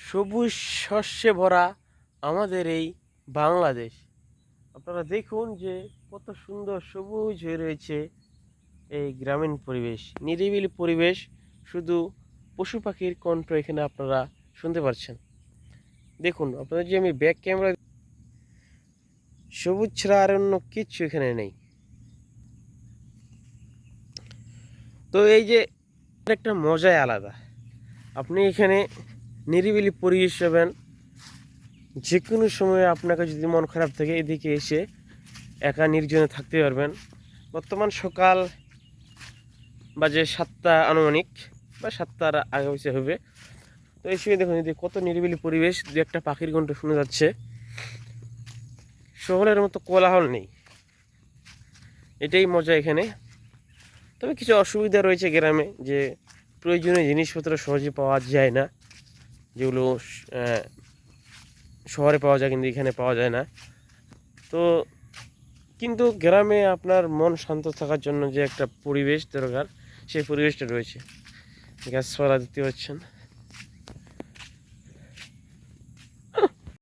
সবুজ শস্যে ভরা আমাদের এই বাংলাদেশ। আপনারা দেখুন যে কত সুন্দর সবুজ হয়ে রয়েছে এই গ্রামীণ পরিবেশ, নিরিবিলি পরিবেশ। শুধু পশু পাখির কণ্ঠ এখানে আপনারা শুনতে পাচ্ছেন। দেখুন আপনাদের যে আমি ব্যাক ক্যামেরা, সবুজ ছাড়া আর অন্য কিচ্ছু এখানে নেই। তো এই যে একটা মজাই আলাদা। আপনি এখানে নিরিবিলি পরিবেশ পাবেন। যে কোনো সময় আপনাকে যদি মন খারাপ থাকে এদিকে এসে একা নির্জনে থাকতে পারবেন। বর্তমান সকাল বাজে 7টা আনুমানিক, বা 7টার আগে পিছে হবে। তো এই সময় দেখুন যদি কত নিরিবিলি পরিবেশ, দু একটা পাখির কণ্ঠ শোনা যাচ্ছে। শহরের মতো কোলাহল নেই, এটাই মজা এখানে। তবে কিছু অসুবিধা রয়েছে গ্রামে, যে প্রয়োজনীয় জিনিসপত্র সহজে পাওয়া যায় না, যেগুলো শহরে পাওয়া যায় কিন্তু এখানে পাওয়া যায় না। তো কিন্তু গ্রামে আপনার মন শান্ত থাকার জন্য যে একটা পরিবেশ দরকার, সেই পরিবেশটা রয়েছে। গাছপালা দেখতে পাচ্ছেন।